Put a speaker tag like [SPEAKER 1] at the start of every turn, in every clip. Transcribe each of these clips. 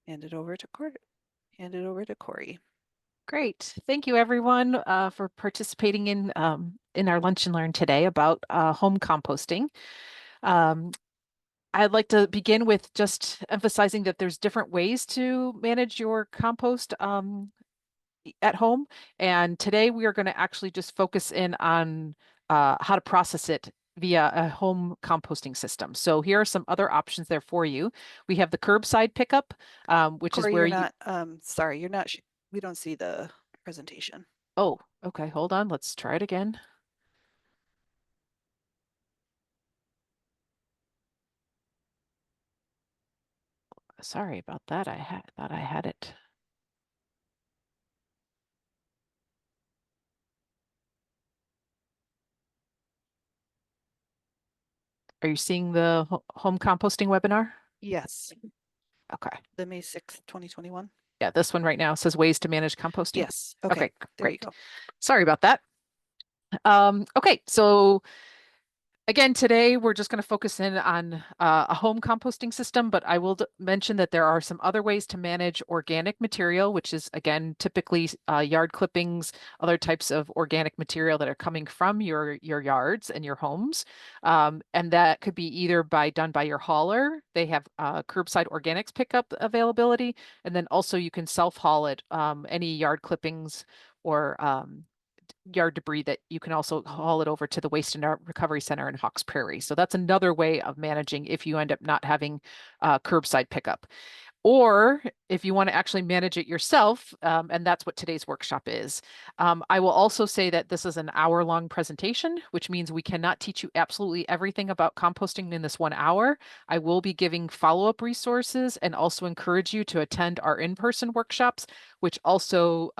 [SPEAKER 1] hand it over to Corey.
[SPEAKER 2] Great. Thank you, everyone, for participating in our Lunch and Learn today about home composting. Um, I'd like to begin with just emphasizing that there's different ways to manage your compost at home. And today we are going to actually just focus in on how to process it via a home composting system. So here are some other options there for you. We have the curbside pickup, which is
[SPEAKER 1] Corey,
[SPEAKER 2] where
[SPEAKER 1] you're
[SPEAKER 2] you,
[SPEAKER 1] not, sorry, you're not, we don't see the presentation.
[SPEAKER 2] oh, okay, hold on. Let's try it again. Sorry about that. I thought I had it. Are you seeing the home composting webinar?
[SPEAKER 1] Yes,
[SPEAKER 2] Okay.
[SPEAKER 1] the May 6th, 2021.
[SPEAKER 2] Yeah, this one right now says ways to manage composting.
[SPEAKER 1] Yes, okay,
[SPEAKER 2] Okay,
[SPEAKER 1] there you
[SPEAKER 2] great.
[SPEAKER 1] go.
[SPEAKER 2] Sorry about that. Okay, so again, today we're just going to focus in on a home composting system, but I will mention that there are some other ways to manage organic material, which is again typically yard clippings, other types of organic material that are coming from your yards and your homes, and that could be either done by your hauler. They have curbside organics pickup availability, and then also you can self haul it. Any yard clippings or yard debris that you can also haul it over to the Waste and Recovery Center in Hawks Prairie. So that's another way of managing if you end up not having curbside pickup. Or if you want to actually manage it yourself, and that's what today's workshop is. I will also say that this is an hour-long presentation, which means we cannot teach you absolutely everything about composting in this 1 hour. I will be giving follow-up resources and also encourage you to attend our in-person workshops, which also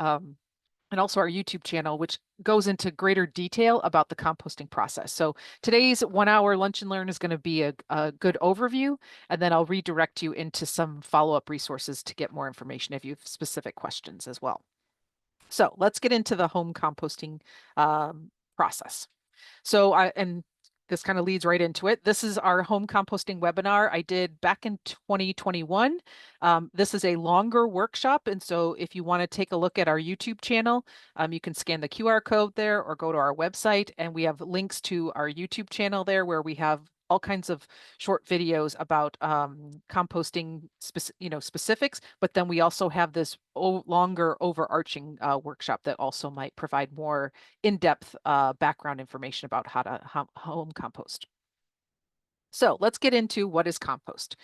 [SPEAKER 2] and also our YouTube channel, which goes into greater detail about the composting process. So today's 1 hour lunch and learn is going to be a good overview, and then I'll redirect you into some follow-up resources to get more information if you have specific questions as well. So let's get into the home composting process. And this kind of leads right into it. This is our home composting webinar I did back in 2021. This is a longer workshop. And so if you want to take a look at our YouTube channel, you can scan the QR code there or go to our website. And we have links to our YouTube channel there where we have all kinds of short videos about composting specifics, but then we also have this longer overarching workshop that also might provide more in-depth background information about how to home compost. So let's get into what is compost.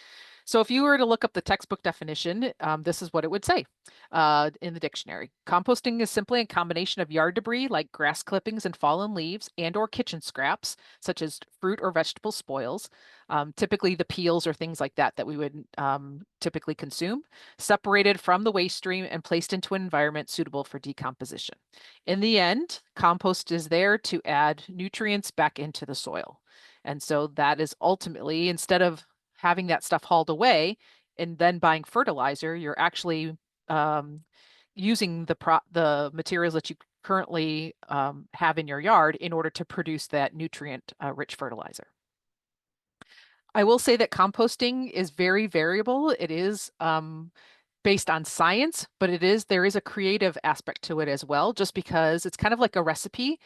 [SPEAKER 2] So if you were to look up the textbook definition, this is what it would say in the dictionary. Composting is simply a combination of yard debris like grass clippings and fallen leaves and or kitchen scraps, such as fruit or vegetable spoils, typically the peels or things like that we would typically consume, separated from the waste stream and placed into an environment suitable for decomposition. In the end, compost is there to add nutrients back into the soil. And so that is ultimately, instead of having that stuff hauled away and then buying fertilizer, you're actually using the materials that you currently have in your yard in order to produce that nutrient rich fertilizer. I will say that composting is very variable. It is based on science, but there is a creative aspect to it as well, just because it's kind of like a recipe.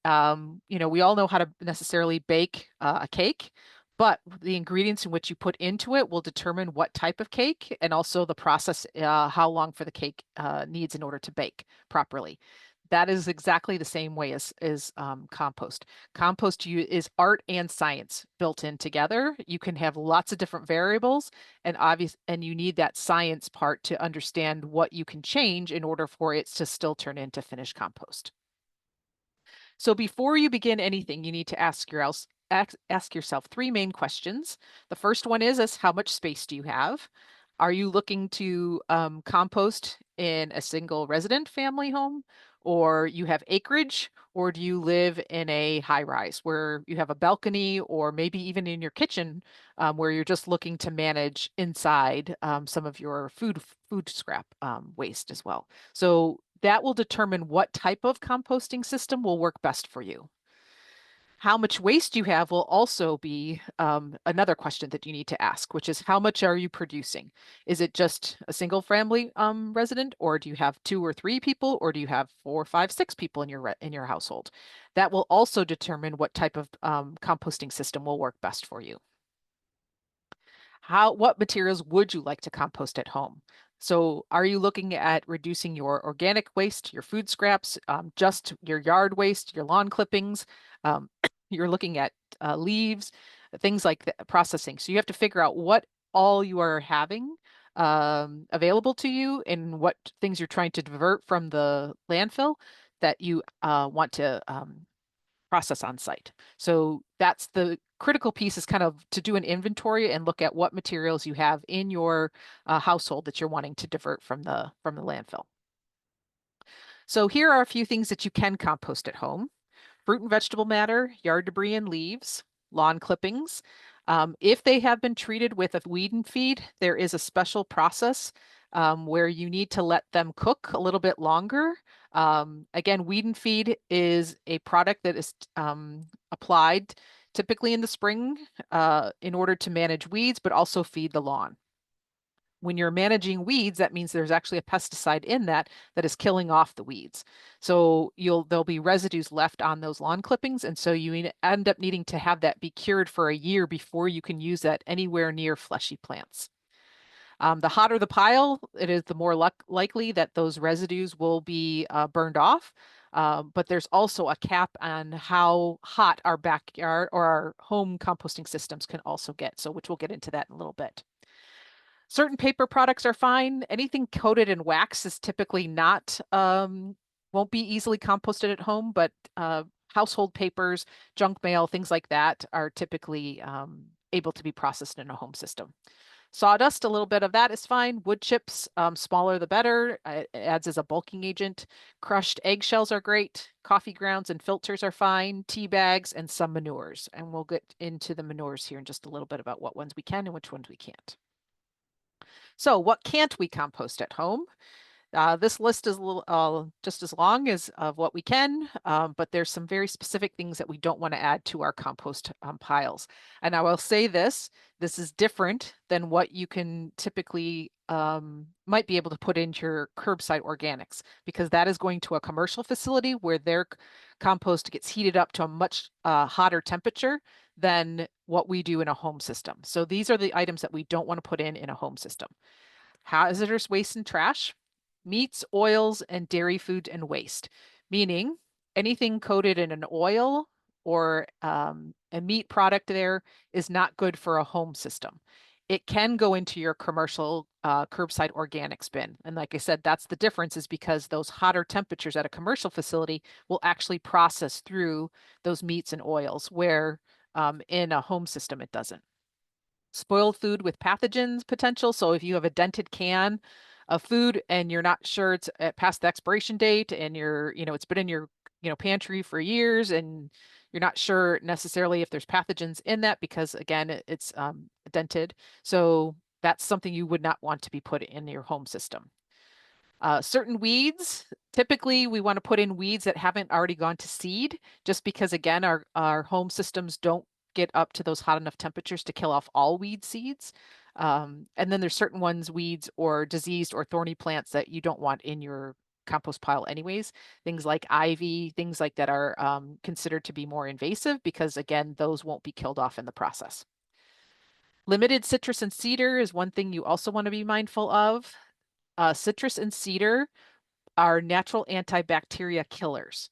[SPEAKER 2] We all know how to necessarily bake a cake, but the ingredients in which you put into it will determine what type of cake and also the process, how long for the cake needs in order to bake properly. That is exactly the same way as compost. Compost is art and science built in together. You can have lots of different variables, and you need that science part to understand what you can change in order for it to still turn into finished compost. So before you begin anything, you need to ask yourself three main questions. The first one is how much space do you have? Are you looking to compost in a single resident family home, or you have acreage, or do you live in a high rise where you have a balcony, or maybe even in your kitchen where you're just looking to manage inside some of your food scrap waste as well. So that will determine what type of composting system will work best for you. How much waste you have will also be another question that you need to ask, which is how much are you producing? Is it just a single family resident, or do you have 2 or 3 people, or do you have 4, 5, 6 people in your household? That will also determine what type of composting system will work best for you. What materials would you like to compost at home? So are you looking at reducing your organic waste, your food scraps, just your yard waste, your lawn clippings? You're looking at leaves, things like that, processing. So you have to figure out what all you are having available to you and what things you're trying to divert from the landfill that you want to process on site. So that's the critical piece, is kind of to do an inventory and look at what materials you have in your household that you're wanting to divert from the landfill. So here are a few things that you can compost at home: fruit and vegetable matter, yard debris and leaves, lawn clippings. If they have been treated with a weed and feed, there is a special process where you need to let them cook a little bit longer. Again, weed and feed is a product that is applied typically in the spring in order to manage weeds, but also feed the lawn. When you're managing weeds, that means there's actually a pesticide in that is killing off the weeds. So there'll be residues left on those lawn clippings, and so you end up needing to have that be cured for a year before you can use that anywhere near fleshy plants. The hotter the pile, it is the more likely that those residues will be burned off. But there's also a cap on how hot our backyard or our home composting systems can also get. So, which we'll get into that in a little bit. Certain paper products are fine. Anything coated in wax is typically not, won't be easily composted at home, but household papers, junk mail, things like that are typically able to be processed in a home system. Sawdust, a little bit of that is fine. Wood chips, smaller the better. It adds as a bulking agent. Crushed eggshells are great. Coffee grounds and filters are fine. Tea bags and some manures. And we'll get into the manures here in just a little bit about what ones we can and which ones we can't. So what can't we compost at home? This list is a little just as long as of what we can, but there's some very specific things that we don't want to add to our compost piles. And I will say this is different than what you can typically might be able to put into your curbside organics, because that is going to a commercial facility where their compost gets heated up to a much hotter temperature than what we do in a home system. So these are the items that we don't want to put in a home system. Hazardous waste and trash, meats, oils, and dairy food and waste, meaning anything coated in an oil or a meat product there is not good for a home system. It can go into your commercial curbside organics bin. And like I said, that's the difference, is because those hotter temperatures at a commercial facility will actually process through those meats and oils, where in a home system, it doesn't. Spoiled food with pathogens potential. So if you have a dented can of food and you're not sure it's past the expiration date, and it's been in your, pantry for years, and you're not sure necessarily if there's pathogens in that, because again, it's dented. So that's something you would not want to be put in your home system. Certain weeds, typically we want to put in weeds that haven't already gone to seed, just because again, our home systems don't get up to those hot enough temperatures to kill off all weed seeds. And then there's certain weeds or diseased or thorny plants that you don't want in your compost pile anyways. Things like ivy, things like that are considered to be more invasive, because again, those won't be killed off in the process. Limited citrus and cedar is one thing you also want to be mindful of. Citrus and cedar are natural antibacteria killers.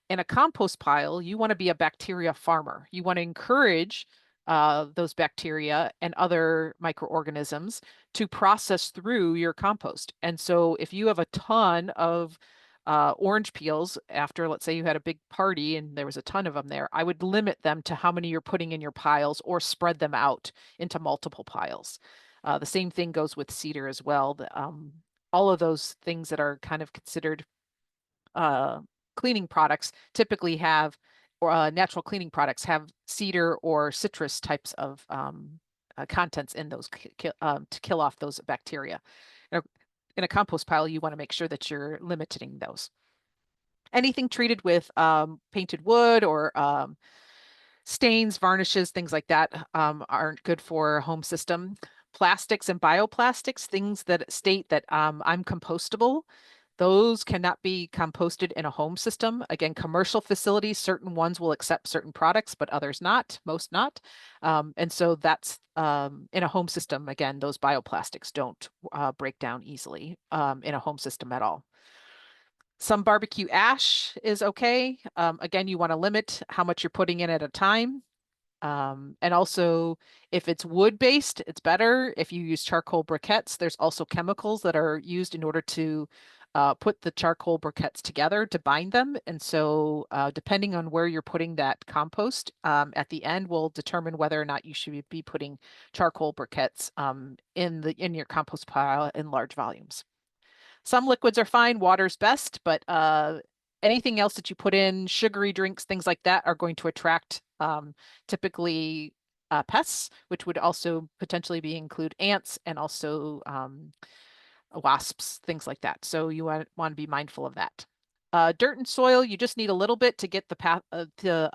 [SPEAKER 2] In a compost pile, you want to be a bacteria farmer. You want to encourage those bacteria and other microorganisms to process through your compost. And so if you have a ton of orange peels after, let's say you had a big party and there was a ton of them there, I would limit them to how many you're putting in your piles, or spread them out into multiple piles. The same thing goes with cedar as well. All of those things that are kind of considered cleaning products typically have, or natural cleaning products have, cedar or citrus types of contents in those to kill off those bacteria. In a compost pile, you want to make sure that you're limiting those. Anything treated with painted wood or Stains, varnishes, things like that aren't good for a home system. Plastics and bioplastics, things that state that I'm compostable, those cannot be composted in a home system. Again, commercial facilities, certain ones will accept certain products, but others not, most not. And so that's in a home system, again, those bioplastics don't break down easily in a home system at all. Some barbecue ash is okay. Again, you want to limit how much you're putting in at a time. And also, if it's wood-based, it's better. If you use charcoal briquettes, there's also chemicals that are used in order to put the charcoal briquettes together to bind them. And so, depending on where you're putting that compost, at the end will determine whether or not you should be putting charcoal briquettes in your compost pile in large volumes. Some liquids are fine, water's best, but anything else that you put in, sugary drinks, things like that, are going to attract typically pests, which would also potentially include ants and also wasps, things like that. So you want to be mindful of that. Dirt and soil, you just need a little bit to get the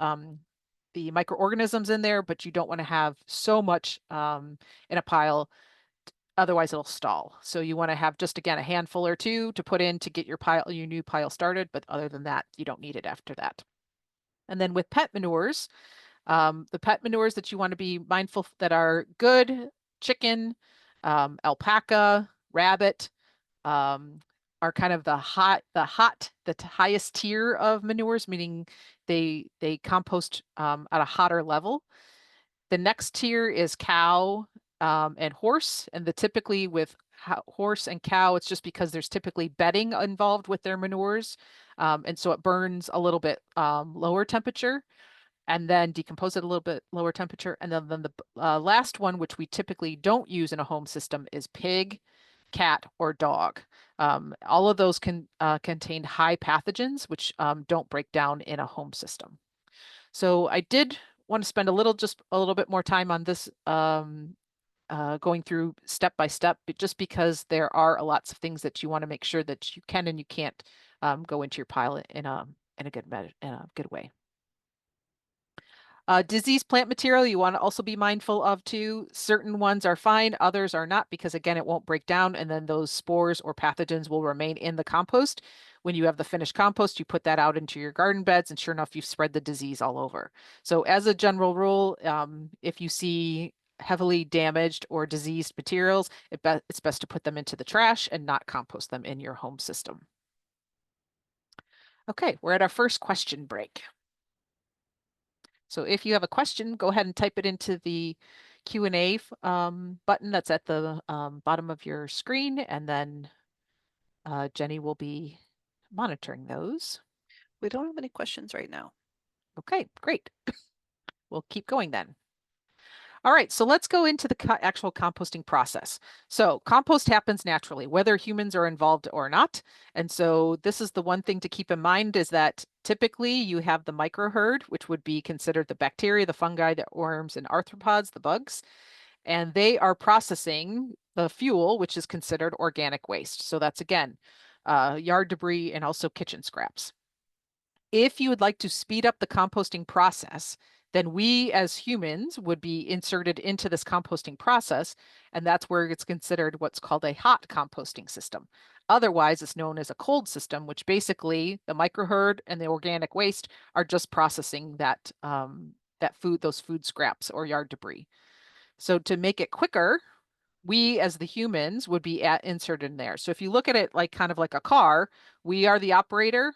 [SPEAKER 2] microorganisms in there, but you don't want to have so much in a pile. Otherwise, it'll stall. So you want to have just, again, a handful or two to put in to get your new pile started. But other than that, you don't need it after that. And then with pet manures, the pet manures that you want to be mindful that are good, chicken, alpaca, rabbit, are kind of the highest tier of manures, meaning they compost at a hotter level. The next tier is cow and horse, and typically with horse and cow, it's just because there's typically bedding involved with their manures, and so it burns a little bit lower temperature, and then decompose at a little bit lower temperature. And then the last one, which we typically don't use in a home system, is pig, cat, or dog. All of those can contain high pathogens, which don't break down in a home system. So I did want to spend just a little bit more time on this, going through step by step, but just because there are lots of things that you want to make sure that you can and you can't go into your pile in a good way. Diseased plant material, you want to also be mindful of too. Certain ones are fine, others are not, because again, it won't break down, and then those spores or pathogens will remain in the compost. When you have the finished compost, you put that out into your garden beds, and sure enough, you've spread the disease all over. So as a general rule, if you see heavily damaged or diseased materials, it's best to put them into the trash and not compost them in your home system. Okay, we're at our first question break. So if you have a question, go ahead and type it into the Q&A button that's at the bottom of your screen, and then Jenny will be monitoring those.
[SPEAKER 1] We don't have any questions right now.
[SPEAKER 2] Okay, great. We'll keep going then. All right, so let's go into the actual composting process. So compost happens naturally, whether humans are involved or not. And so this is the one thing to keep in mind, is that typically you have the microherd, which would be considered the bacteria, the fungi, the worms, and arthropods, the bugs. And they are processing the fuel, which is considered organic waste. So that's, again, yard debris and also kitchen scraps. If you would like to speed up the composting process, then we as humans would be inserted into this composting process, and that's where it's considered what's called a hot composting system. Otherwise, it's known as a cold system, which basically the microherd and the organic waste are just processing those food scraps or yard debris. So to make it quicker, we as the humans would be inserted in there. So if you look at it like kind of like a car, we are the operator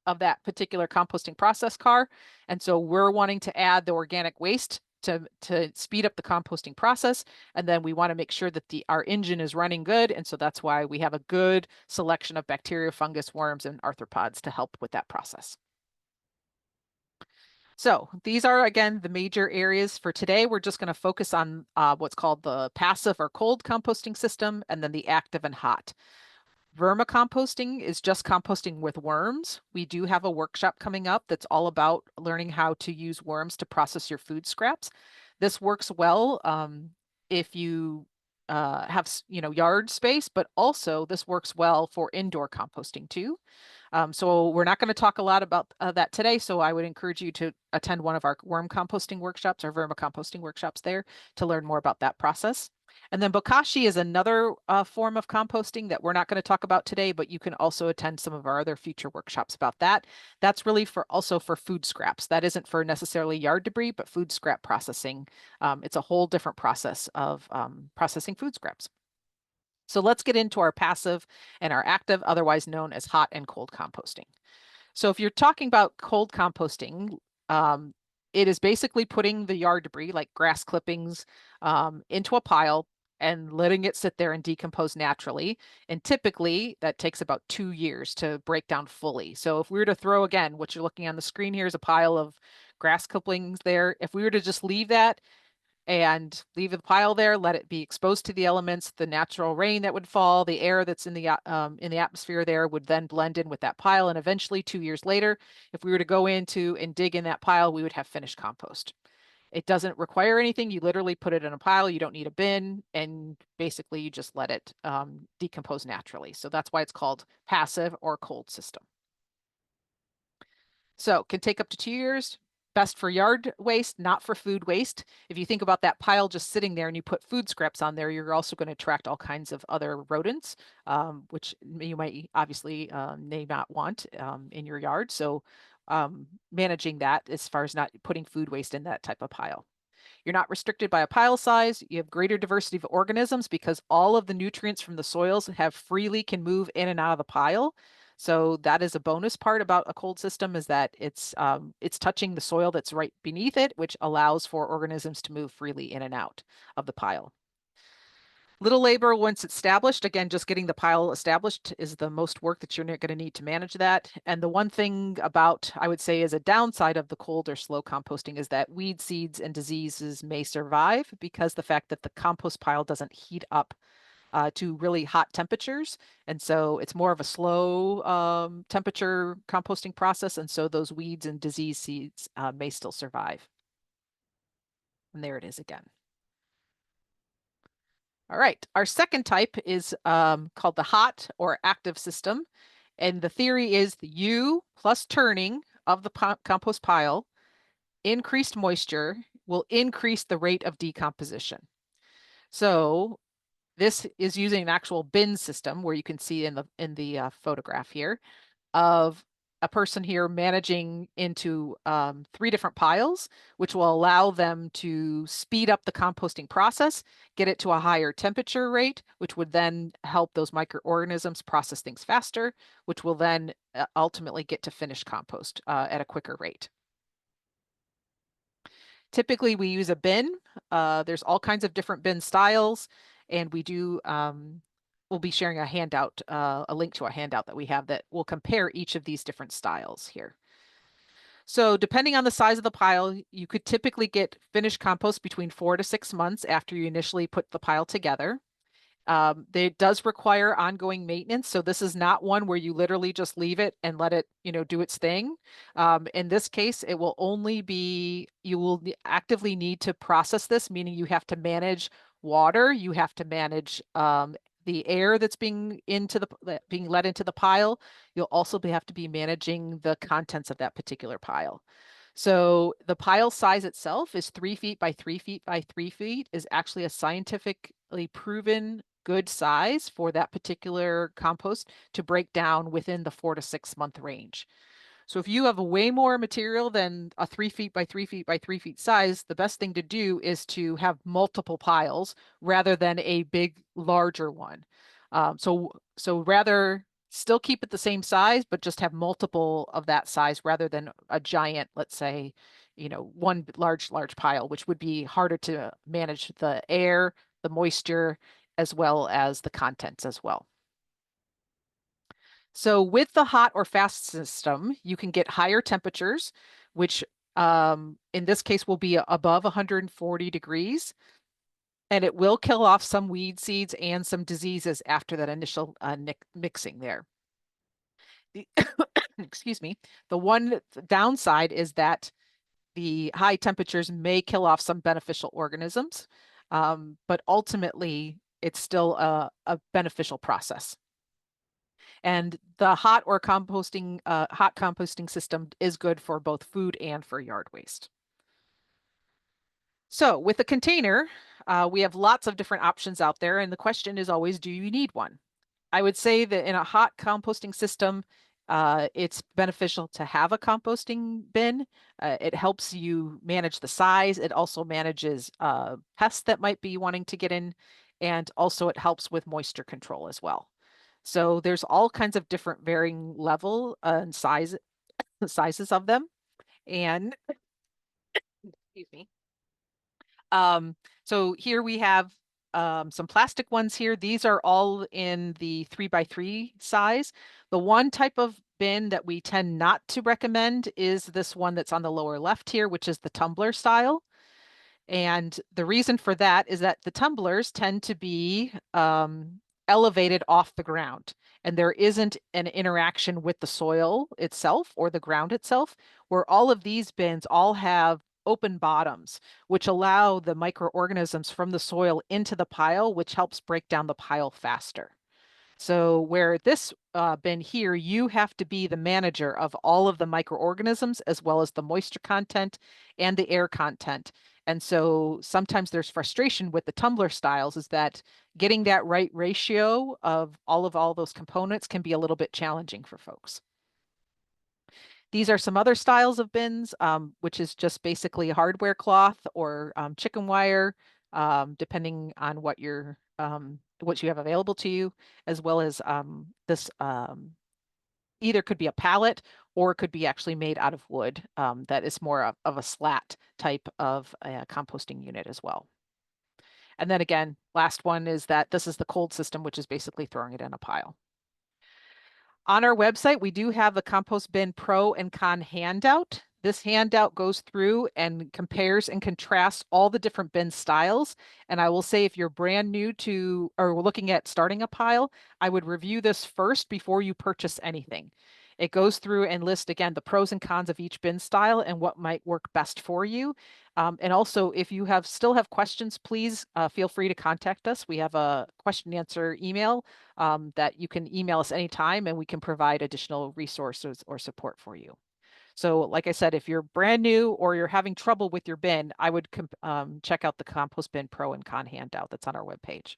[SPEAKER 2] of that particular composting process car. And so we're wanting to add the organic waste to speed up the composting process. And then we want to make sure that our engine is running good. And so that's why we have a good selection of bacteria, fungus, worms, and arthropods to help with that process. So these are, again, the major areas for today. We're just going to focus on what's called the passive or cold composting system, and then the active and hot. Vermicomposting is just composting with worms. We do have a workshop coming up that's all about learning how to use worms to process your food scraps. This works well if you have yard space, but also this works well for indoor composting too. So we're not going to talk a lot about that today. So I would encourage you to attend one of our worm composting workshops or vermicomposting workshops there to learn more about that process. And then bokashi is another form of composting that we're not going to talk about today, but you can also attend some of our other future workshops about that. That's really for also for food scraps. That isn't for necessarily yard debris, but food scrap processing. It's a whole different process of processing food scraps. So let's get into our passive and our active, otherwise known as hot and cold composting. So if you're talking about cold composting, it is basically putting the yard debris like grass clippings into a pile and letting it sit there and decompose naturally. And typically that takes about 2 years to break down fully. So if we were to throw, again, what you're looking on the screen here is a pile of grass clippings there. If we were to just leave that and leave the pile there, let it be exposed to the elements, the natural rain that would fall, the air that's in the atmosphere there would then blend in with that pile. And eventually 2 years later, if we were to go into and dig in that pile, we would have finished compost. It doesn't require anything. You literally put it in a pile. You don't need a bin. And basically you just let it decompose naturally. So that's why it's called passive or cold system. So can take up to 2 years. Best for yard waste, not for food waste. If you think about that pile just sitting there and you put food scraps on there, you're also going to attract all kinds of other rodents, which you might obviously may not want in your yard. So managing that as far as not putting food waste in that type of pile. You're not restricted by a pile size. You have greater diversity of organisms because all of the nutrients from the soils have freely can move in and out of the pile. So that is a bonus part about a cold system, is that it's touching the soil that's right beneath it, which allows for organisms to move freely in and out of the pile. Little labor once established. Again, just getting the pile established is the most work that you're going to need to manage that. And the one thing about, I would say, is a downside of the cold or slow composting is that weed seeds and diseases may survive because the fact that the compost pile doesn't heat up to really hot temperatures. And so it's more of a slow temperature composting process. And so those weeds and disease seeds may still survive. And there it is again. All right, our second type is called the hot or active system. And the theory is the U plus turning of the compost pile, increased moisture will increase the rate of decomposition. So this is using an actual bin system where you can see in the photograph here of a person here managing into 3 different piles, which will allow them to speed up the composting process, get it to a higher temperature rate, which would then help those microorganisms process things faster, which will then ultimately get to finished compost at a quicker rate. Typically, we use a bin. There's all kinds of different bin styles, and we'll be sharing a handout, a link to a handout that we have that will compare each of these different styles here. So depending on the size of the pile, you could typically get finished compost between 4 to 6 months after you initially put the pile together. It does require ongoing maintenance. So this is not one where you literally just leave it and let it, do its thing. In this case, it will only be, you will actively need to process this, meaning you have to manage water, you have to manage the air that's being let into the pile. You'll also have to be managing the contents of that particular pile. So the pile size itself is 3 feet by 3 feet by 3 feet, is actually a scientifically proven good size for that particular compost to break down within the 4 to 6 month range. So if you have way more material than a 3 feet by 3 feet by 3 feet size, the best thing to do is to have multiple piles rather than a big, larger one. So rather still keep it the same size, but just have multiple of that size rather than a giant, let's say, one large pile, which would be harder to manage the air, the moisture, as well as the contents as well. So with the hot or fast system, you can get higher temperatures, which in this case will be above 140 degrees, and it will kill off some weed seeds and some diseases after that initial mixing there. Excuse me. The one downside is that the high temperatures may kill off some beneficial organisms, but ultimately it's still a beneficial process. And the hot composting system is good for both food and for yard waste. So with a container, we have lots of different options out there. And the question is always, do you need one? I would say that in a hot composting system, it's beneficial to have a composting bin. It helps you manage the size. It also manages pests that might be wanting to get in, and also it helps with moisture control as well. So there's all kinds of different varying level and sizes of them. And excuse me. Um, so here we have some plastic ones here. These are all in the 3x3 size. The one type of bin that we tend not to recommend is this one that's on the lower left here, which is the tumbler style. And the reason for that is that the tumblers tend to be elevated off the ground, and there isn't an interaction with the soil itself or the ground itself, where all of these bins all have open bottoms, which allow the microorganisms from the soil into the pile, which helps break down the pile faster. So where this bin here, you have to be the manager of all of the microorganisms as well as the moisture content and the air content. And so sometimes there's frustration with the tumbler styles is that getting that right ratio of all those components can be a little bit challenging for folks. These are some other styles of bins, which is just basically hardware cloth or chicken wire, depending on what what you have available to you, as well as this either could be a pallet or it could be actually made out of wood that is more of a slat type of composting unit as well. And then again, last one is that this is the cold system, which is basically throwing it in a pile. On our website, we do have a Compost Bin Pro and Con handout. This handout goes through and compares and contrasts all the different bin styles. And I will say if you're brand new to or looking at starting a pile, I would review this first before you purchase anything. It goes through and lists again the pros and cons of each bin style and what might work best for you. And also, if you still have questions, please feel free to contact us. We have a question and answer email that you can email us anytime and we can provide additional resources or support for you. So like I said, if you're brand new or you're having trouble with your bin, I would check out the Compost Bin Pro and Con handout that's on our webpage.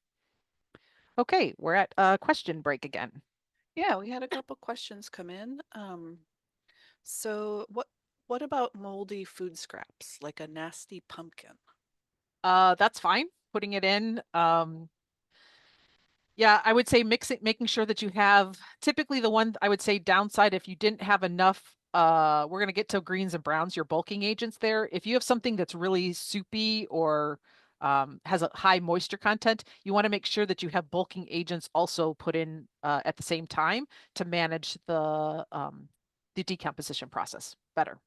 [SPEAKER 2] Okay, we're at question break again.
[SPEAKER 1] Yeah, we had a couple questions come in. So what about moldy food scraps, like a nasty pumpkin?
[SPEAKER 2] That's fine, putting it in. Yeah, I would say making sure that you have typically the one I would say downside if you didn't have enough, we're gonna get to greens and browns, your bulking agents there. If you have something that's really soupy or has a high moisture content, you want to make sure that you have bulking agents also put in at the same time to manage the decomposition process better.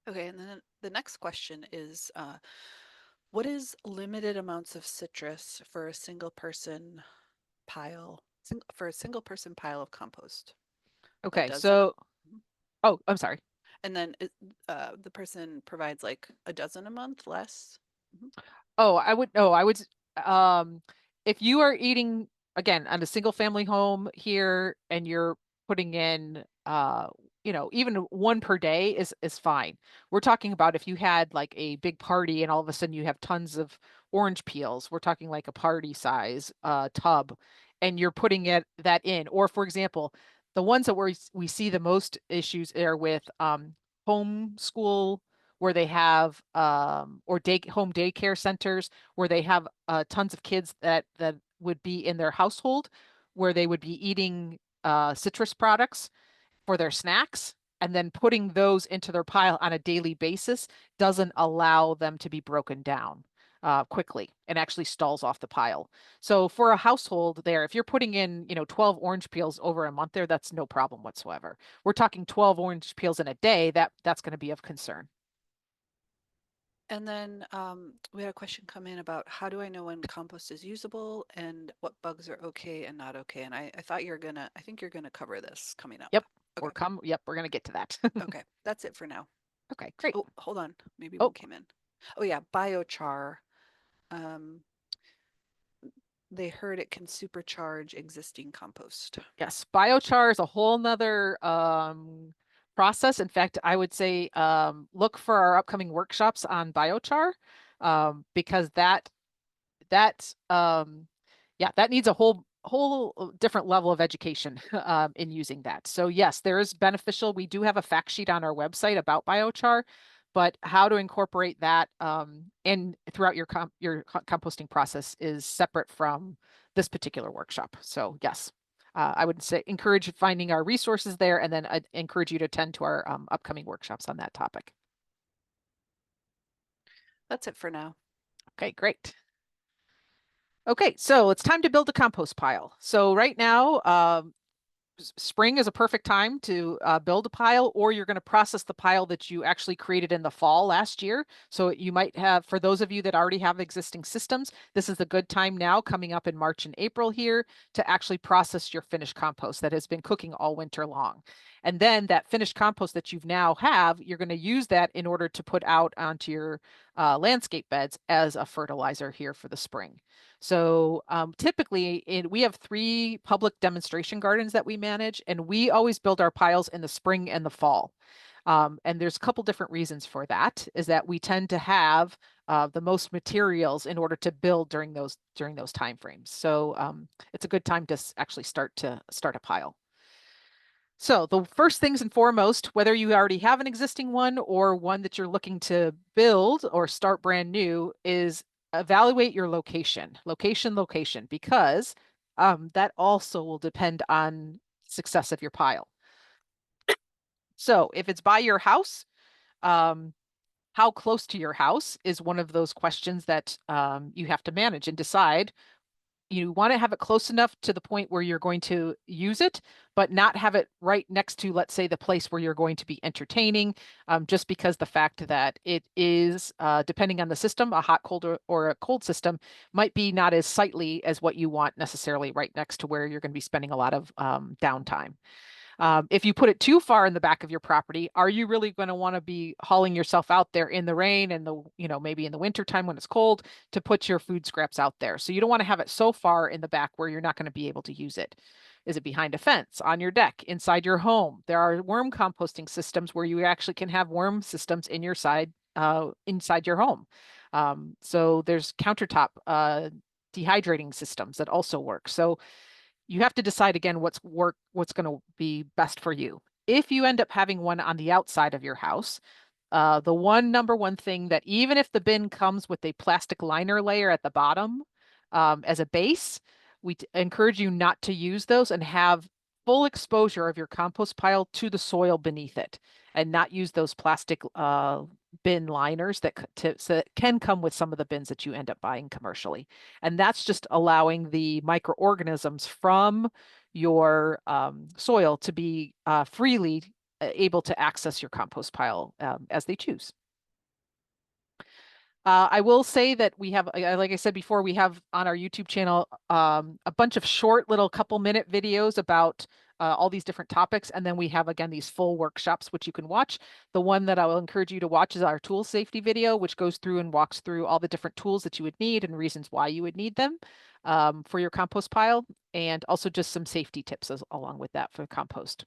[SPEAKER 1] Okay, and then the next question is, what is limited amounts of citrus for a single person for a single person pile of compost? A
[SPEAKER 2] Okay,
[SPEAKER 1] dozen of,
[SPEAKER 2] so
[SPEAKER 1] Mhm.
[SPEAKER 2] oh, I'm sorry.
[SPEAKER 1] And then the person provides like a dozen a month, less? Mhm.
[SPEAKER 2] I would, um, if you are eating again on a single family home here and you're putting in, even one per day is fine. We're talking about if you had like a big party and all of a sudden you have tons of orange peels, we're talking like a party size, tub, and you're putting that in. Or for example, the ones that we see the most issues are with, homeschool where they have or home daycare centers where they have tons of kids that would be in their household where they would be eating citrus products for their snacks and then putting those into their pile on a daily basis doesn't allow them to be broken down quickly and actually stalls off the pile. So for a household there, if you're putting in, 12 orange peels over a month there, that's no problem whatsoever. We're talking 12 orange peels in a day, that's going to be of concern.
[SPEAKER 1] And then we had a question come in about how do I know when compost is usable and what bugs are okay and not okay? And I thought I think you're gonna cover this coming up.
[SPEAKER 2] Yep.
[SPEAKER 1] Okay,
[SPEAKER 2] Yep, we're gonna get to that.
[SPEAKER 1] okay, that's it for now.
[SPEAKER 2] Okay, great.
[SPEAKER 1] Oh, hold on, maybe
[SPEAKER 2] Oh,
[SPEAKER 1] one came in. Oh yeah, biochar. Um, They heard it can supercharge existing compost.
[SPEAKER 2] Yes, biochar is a whole nother process. In fact, I would say look for our upcoming workshops on biochar because that yeah, that needs a whole different level of education in using that. So yes, there is beneficial. We do have a fact sheet on our website about biochar, but how to incorporate that in throughout your composting process is separate from this particular workshop. So yes, I would say encourage finding our resources there, and then I'd encourage you to attend to our upcoming workshops on that topic.
[SPEAKER 1] That's it for now.
[SPEAKER 2] Okay, great. Okay, so it's time to build a compost pile. So right now, spring is a perfect time to build a pile, or you're going to process the pile that you actually created in the fall last year. So you might have, for those of you that already have existing systems, this is a good time now coming up in March and April here to actually process your finished compost that has been cooking all winter long. And then that finished compost that you've now have, you're going to use that in order to put out onto your landscape beds as a fertilizer here for the spring. So typically we have 3 public demonstration gardens that we manage, and we always build our piles in the spring and the fall. And there's a couple different reasons for that, is that we tend to have the most materials in order to build during those time frames. So it's a good time to actually start a pile. So the first things and foremost, whether you already have an existing one or one that you're looking to build or start brand new, is evaluate your location, because that also will depend on success of your pile. So if it's by your house, um, how close to your house is one of those questions that you have to manage and decide. You want to have it close enough to the point where you're going to use it, but not have it right next to, let's say, the place where you're going to be entertaining, just because the fact that it is, depending on the system, a hot, cold, or a cold system might be not as sightly as what you want necessarily right next to where you're going to be spending a lot of downtime. If you put it too far in the back of your property, are you really going to want to be hauling yourself out there in the rain and maybe in the winter time when it's cold to put your food scraps out there? So you don't want to have it so far in the back where you're not going to be able to use it. Is it behind a fence, on your deck, inside your home? There are worm composting systems where you actually can have worm systems inside your home. So there's countertop dehydrating systems that also work. So you have to decide again what's going to be best for you. If you end up having one on the outside of your house, the number one thing, that even if the bin comes with a plastic liner layer at the bottom as a base, we encourage you not to use those and have full exposure of your compost pile to the soil beneath it, and not use those plastic bin liners so that can come with some of the bins that you end up buying commercially. And that's just allowing the microorganisms from your soil to be freely able to access your compost pile as they choose. I will say that we have, like I said before, we have on our YouTube channel a bunch of short little couple-minute videos about all these different topics. And then we have, again, these full workshops, which you can watch. The one that I will encourage you to watch is our tool safety video, which goes through and walks through all the different tools that you would need and reasons why you would need them for your compost pile, and also just some safety tips along with that for compost.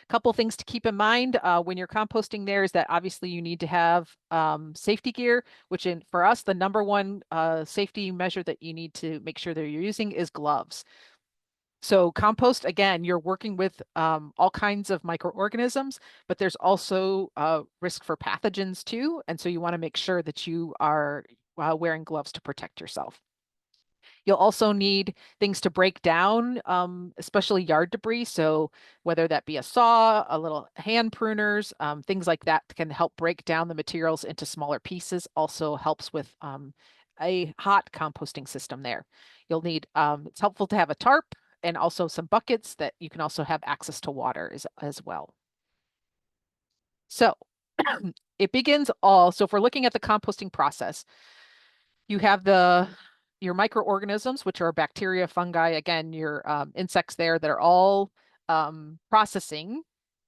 [SPEAKER 2] Couple things to keep in mind when you're composting there is that obviously you need to have safety gear, which for us, the number one safety measure that you need to make sure that you're using is gloves. So compost, again, you're working with all kinds of microorganisms, but there's also risk for pathogens too. And so you want to make sure that you are wearing gloves to protect yourself. You'll also need things to break down, especially yard debris. So whether that be a saw, a little hand pruners, things like that can help break down the materials into smaller pieces. Also helps with a hot composting system there. You'll need, it's helpful to have a tarp and also some buckets that you can also have access to water as well. So it begins so if we're looking at the composting process, you have your microorganisms, which are bacteria, fungi, again, your insects there that are all processing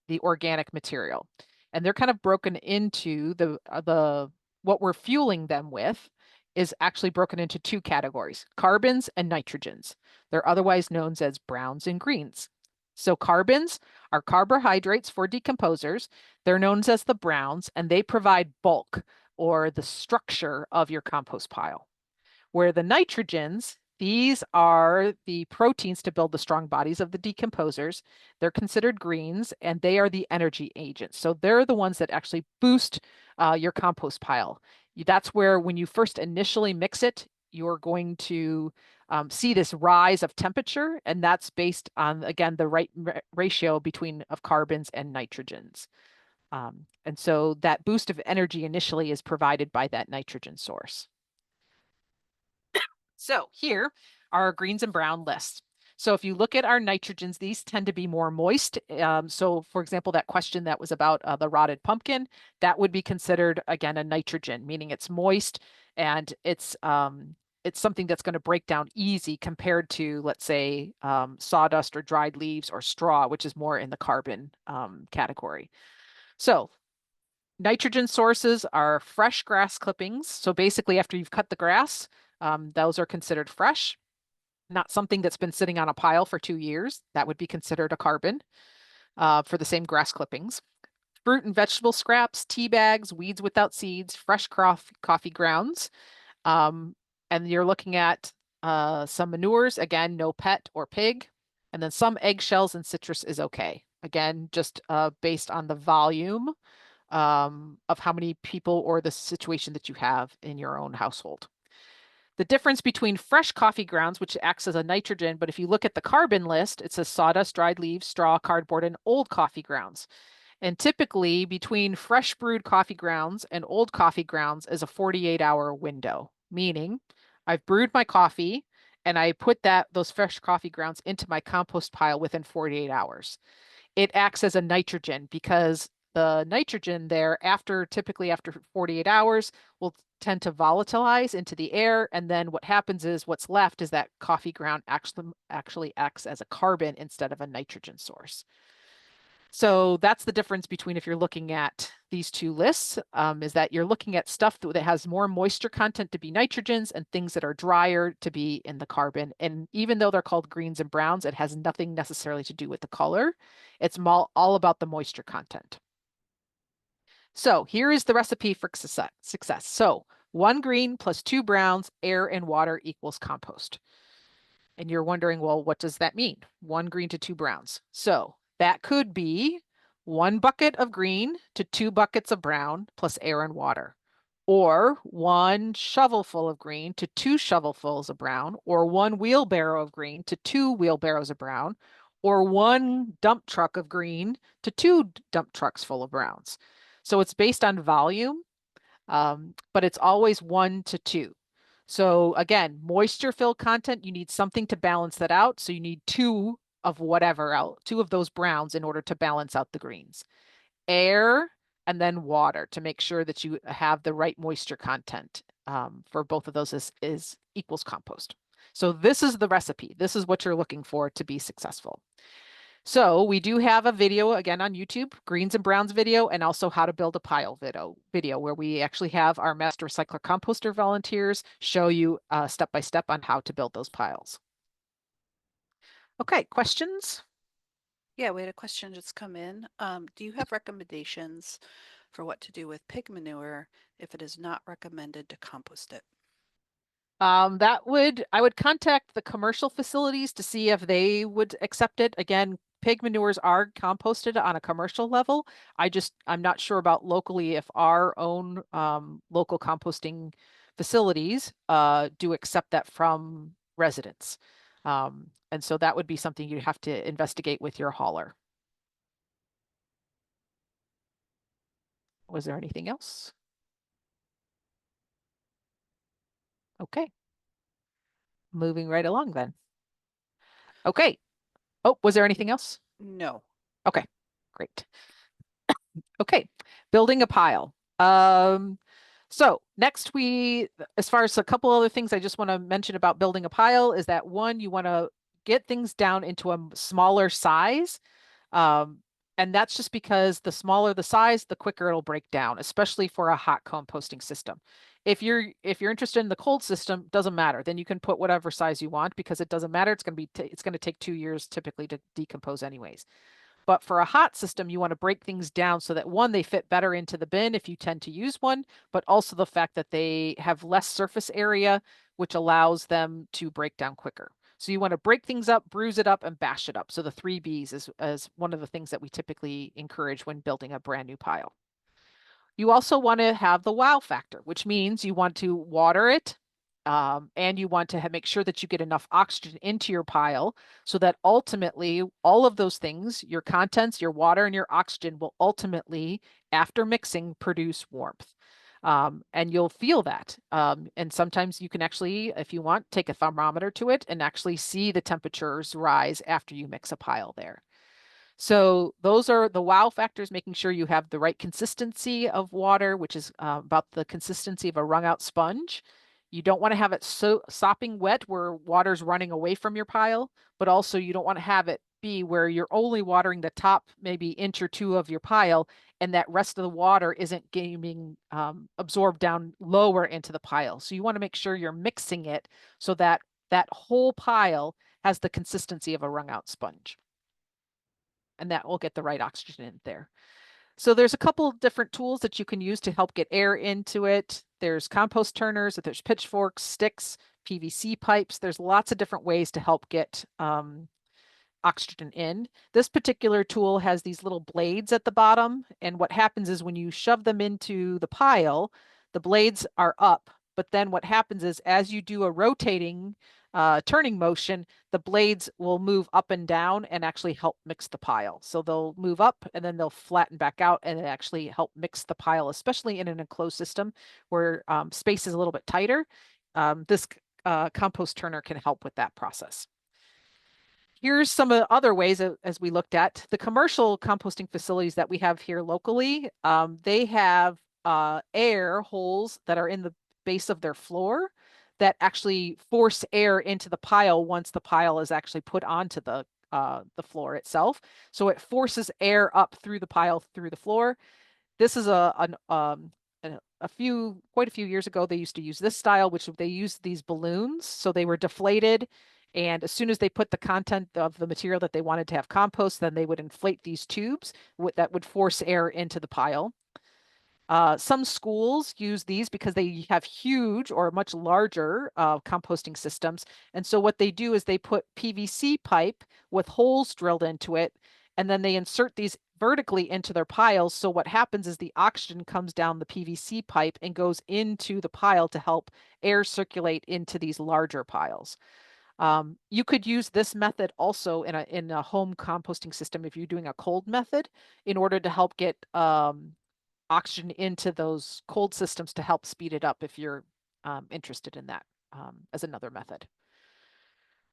[SPEAKER 2] the organic material. And they're kind of broken into the what we're fueling them with is actually broken into two categories, carbons and nitrogens. They're otherwise known as browns and greens. So carbons are carbohydrates for decomposers. They're known as the browns, and they provide bulk or the structure of your compost pile. Where the nitrogens, these are the proteins to build the strong bodies of the decomposers. They're considered greens, and they are the energy agents. So they're the ones that actually boost your compost pile. That's where when you first initially mix it, you're going to see this rise of temperature, and that's based on, again, the right ratio between of carbons and nitrogens. And so that boost of energy initially is provided by that nitrogen source. So here are our greens and brown lists. So if you look at our nitrogens, these tend to be more moist. So for example, that question that was about the rotted pumpkin, that would be considered, again, a nitrogen, meaning it's moist and it's something that's going to break down easy compared to, let's say, sawdust or dried leaves or straw, which is more in the carbon category. So nitrogen sources are fresh grass clippings. So basically, after you've cut the grass, those are considered fresh, not something that's been sitting on a pile for 2 years. That would be considered a carbon for the same grass clippings. Fruit and vegetable scraps, tea bags, weeds without seeds, fresh coffee grounds. Um, and you're looking at some manures, again, no pet or pig. And then some eggshells and citrus is okay. Again, just based on the volume of how many people or the situation that you have in your own household. The difference between fresh coffee grounds, which acts as a nitrogen, but if you look at the carbon list, it says sawdust, dried leaves, straw, cardboard, and old coffee grounds. And typically between fresh brewed coffee grounds and old coffee grounds is a 48-hour window, meaning I've brewed my coffee and I put those fresh coffee grounds into my compost pile within 48 hours. It acts as a nitrogen because the nitrogen there typically after 48 hours will tend to volatilize into the air. And then what happens is what's left is that coffee ground actually acts as a carbon instead of a nitrogen source. So that's the difference between if you're looking at these two lists, is that you're looking at stuff that has more moisture content to be nitrogens and things that are drier to be in the carbon. And even though they're called greens and browns, it has nothing necessarily to do with the color. It's all about the moisture content. So here is the recipe for success. So 1 green plus 2 browns, air and water equals compost. And you're wondering, well, what does that mean? 1 green to 2 browns. So that could be 1 bucket of green to 2 buckets of brown plus air and water, or 1 shovelful of green to 2 shovelfuls of brown, or 1 wheelbarrow of green to 2 wheelbarrows of brown, or 1 dump truck of green to 2 dump trucks full of browns. So it's based on volume, but it's always 1 to 2. So again, moisture filled content, you need something to balance that out. So you need 2 of whatever out, 2 of those browns in order to balance out the greens. Air and then water to make sure that you have the right moisture content for both of those is equals compost. So this is the recipe. This is what you're looking for to be successful. So we do have a video again on YouTube, greens and browns video, and also how to build a pile video where we actually have our master recycler composter volunteers show you step by step on how to build those piles. Okay, questions?
[SPEAKER 1] Yeah, we had a question just come in. Do you have recommendations for what to do with pig manure if it is not recommended to compost it?
[SPEAKER 2] I would contact the commercial facilities to see if they would accept it. Again, pig manures are composted on a commercial level. I'm not sure about locally if our own local composting facilities do accept that from residents. And so that would be something you'd have to investigate with your hauler. Was there anything else? Okay, moving right along then. Okay. Oh, was there anything else?
[SPEAKER 1] No.
[SPEAKER 2] Okay, great. Okay, building a pile. So next as far as a couple other things I just want to mention about building a pile is that one, you want to get things down into a smaller size. Um, And that's just because the smaller the size, the quicker it'll break down, especially for a hot composting system. If you're interested in the cold system, doesn't matter. Then you can put whatever size you want because it doesn't matter. It's going to take 2 years typically to decompose anyways. But for a hot system, you want to break things down so that one, they fit better into the bin if you tend to use one, but also the fact that they have less surface area, which allows them to break down quicker. So you want to break things up, bruise it up, and bash it up. So the 3 Bs is one of the things that we typically encourage when building a brand new pile. You also want to have the wow factor, which means you want to water it, and you want to make sure that you get enough oxygen into your pile so that ultimately all of those things, your contents, your water, and your oxygen will ultimately, after mixing, produce warmth. And you'll feel that. And sometimes you can actually, if you want, take a thermometer to it and actually see the temperatures rise after you mix a pile there. So those are the wow factors, making sure you have the right consistency of water, which is about the consistency of a wrung out sponge. You don't want to have it so sopping wet where water's running away from your pile, but also you don't want to have it be where you're only watering the top maybe inch or two of your pile and that rest of the water isn't getting absorbed down lower into the pile. So you want to make sure you're mixing it so that that whole pile has the consistency of a wrung out sponge, and that will get the right oxygen in there. So there's a couple different tools that you can use to help get air into it. There's compost turners, there's pitchforks, sticks, PVC pipes. There's lots of different ways to help get oxygen in. This particular tool has these little blades at the bottom. And what happens is when you shove them into the pile, the blades are up. But then what happens is as you do a rotating turning motion, the blades will move up and down and actually help mix the pile. So they'll move up and then they'll flatten back out and actually help mix the pile, especially in an enclosed system where space is a little bit tighter. This compost turner can help with that process. Here's some of the other ways as we looked at the commercial composting facilities that we have here locally. They have air holes that are in the base of their floor that actually force air into the pile once the pile is actually put onto the floor itself. So it forces air up through the pile through the floor. This is quite a few years ago, they used to use this style, which they used these balloons. So they were deflated. And as soon as they put the content of the material that they wanted to have compost, then they would inflate these tubes that would force air into the pile. Some schools use these because they have huge or much larger composting systems. And so what they do is they put PVC pipe with holes drilled into it, and then they insert these vertically into their piles. So what happens is the oxygen comes down the PVC pipe and goes into the pile to help air circulate into these larger piles. You could use this method also in a home composting system if you're doing a cold method in order to help get oxygen into those cold systems to help speed it up if you're interested in that as another method.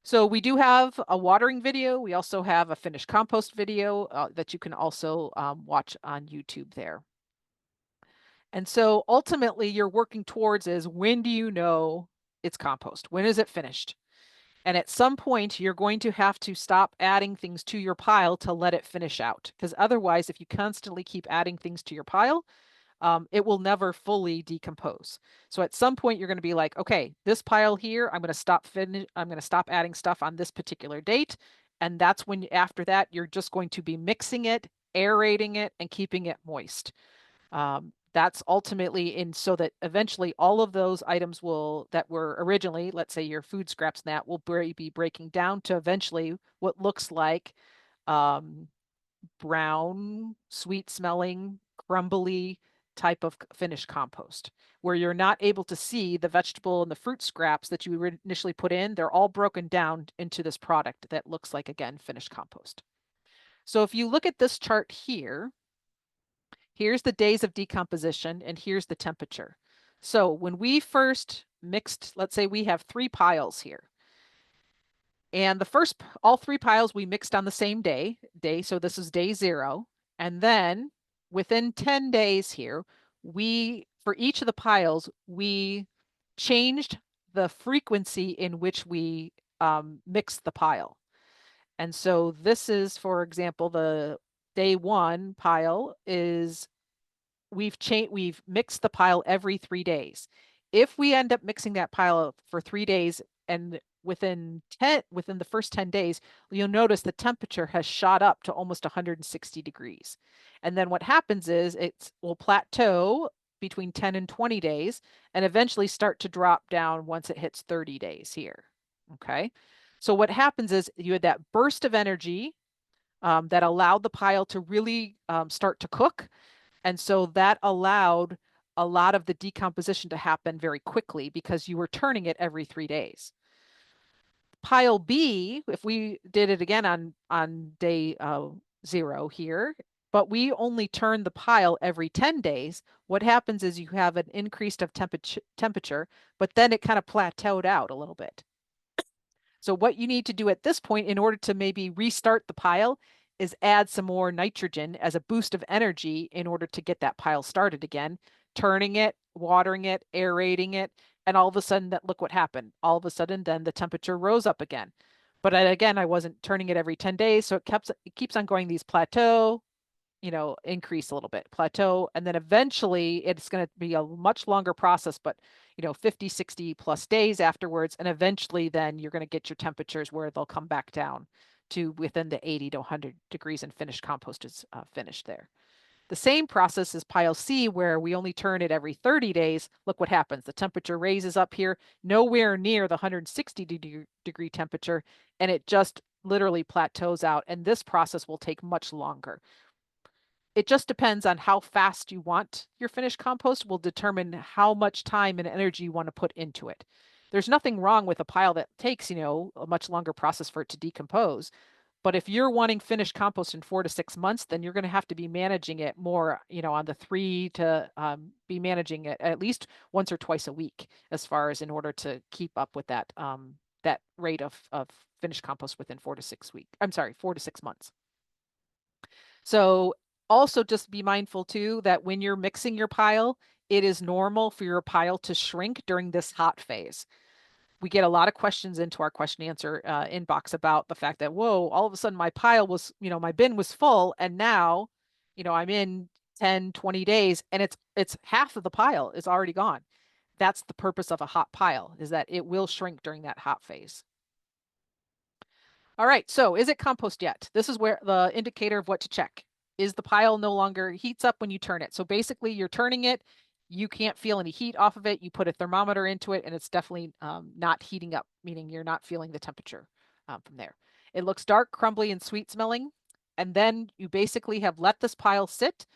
[SPEAKER 2] So we do have a watering video. We also have a finished compost video that you can also watch on YouTube there. And so ultimately you're working towards is when do you know it's compost? When is it finished? And at some point, you're going to have to stop adding things to your pile to let it finish out. Because otherwise, if you constantly keep adding things to your pile, it will never fully decompose. So at some point, you're going to be like, okay, this pile here, I'm going to stop adding stuff on this particular date. And that's when after that, you're just going to be mixing it, aerating it, and keeping it moist. That's ultimately in so that eventually all of those items that were originally, let's say your food scraps and that will be breaking down to eventually what looks like brown, sweet smelling, crumbly type of finished compost, where you're not able to see the vegetable and the fruit scraps that you initially put in. They're all broken down into this product that looks like, again, finished compost. So if you look at this chart here, here's the days of decomposition, and here's the temperature. So when we first mixed, let's say we have 3 piles here. And all 3 piles we mixed on the same day. So this is day 0. And then within 10 days here, for each of the piles, we changed the frequency in which we mixed the pile. And so this is, for example, day one pile is we've mixed the pile every 3 days. If we end up mixing that pile for 3 days and within the first 10 days, you'll notice the temperature has shot up to almost 160 degrees. And then what happens is it will plateau between 10 and 20 days and eventually start to drop down once it hits 30 days here. Okay. So what happens is you had that burst of energy that allowed the pile to really start to cook. And so that allowed a lot of the decomposition to happen very quickly because you were turning it every 3 days. Pile B, if we did it again on day 0 here, but we only turn the pile every 10 days, what happens is you have an increase of temperature, but then it kind of plateaued out a little bit. So what you need to do at this point in order to maybe restart the pile is add some more nitrogen as a boost of energy in order to get that pile started again, turning it, watering it, aerating it, and all of a sudden that look what happened. All of a sudden then the temperature rose up again. But again, I wasn't turning it every 10 days, so it keeps on going these plateau, increase a little bit, plateau, and then eventually it's going to be a much longer process, but 50, 60 plus days afterwards. And eventually then you're going to get your temperatures where they'll come back down to within the 80 to 100 degrees and finished compost is finished there. The same process is pile C, where we only turn it every 30 days. Look what happens. The temperature raises up here, nowhere near the 160 degree temperature, and it just literally plateaus out. And this process will take much longer. It just depends on how fast you want your finished compost will determine how much time and energy you want to put into it. There's nothing wrong with a pile that takes, a much longer process for it to decompose. But if you're wanting finished compost in 4 to 6 months, then you're going to have to be managing it more, on the three to be managing it at least once or twice a week, as far as in order to keep up with that rate of finished compost within 4 to 6 weeks. I'm sorry, 4 to 6 months. So also just be mindful too that when you're mixing your pile, it is normal for your pile to shrink during this hot phase. We get a lot of questions into our question answer inbox about the fact that, whoa, all of a sudden my pile was, my bin was full and now, I'm in 10, 20 days and it's half of the pile is already gone. That's the purpose of a hot pile, is that it will shrink during that hot phase. All right, so is it compost yet? This is where the indicator of what to check. Is the pile no longer heats up when you turn it? So basically you're turning it, you can't feel any heat off of it. You put a thermometer into it and it's definitely not heating up, meaning you're not feeling the temperature from there. It looks dark, crumbly, and sweet smelling. And then you basically have let this pile sit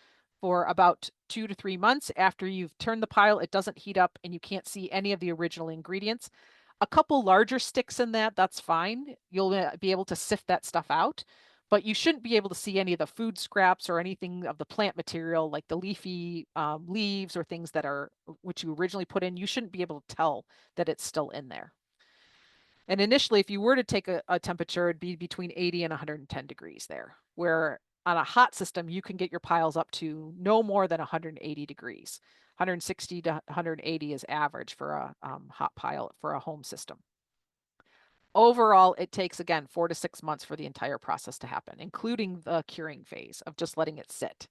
[SPEAKER 2] for about 2 to 3 months. After you've turned the pile, it doesn't heat up and you can't see any of the original ingredients. A couple larger sticks in that's fine. You'll be able to sift that stuff out, but you shouldn't be able to see any of the food scraps or anything of the plant material, like the leafy leaves or things that are which you originally put in. You shouldn't be able to tell that it's still in there. And initially, if you were to take a temperature, it'd be between 80 and 110 degrees there, where on a hot system, you can get your piles up to no more than 180 degrees. 160 to 180 is average for a hot pile for a home system. Overall, it takes, again, 4 to 6 months for the entire process to happen, including the curing phase of just letting it sit.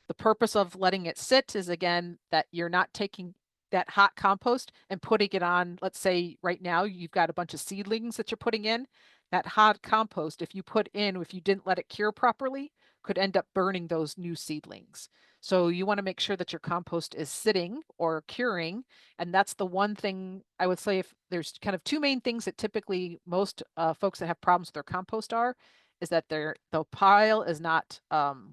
[SPEAKER 2] The purpose of letting it sit is, again, that you're not taking that hot compost and putting it on. Let's say right now you've got a bunch of seedlings that you're putting in. That hot compost, if you didn't let it cure properly, could end up burning those new seedlings. So you want to make sure that your compost is sitting or curing. And that's the one thing I would say, if there's kind of two main things that typically most folks that have problems with their compost is that the pile is not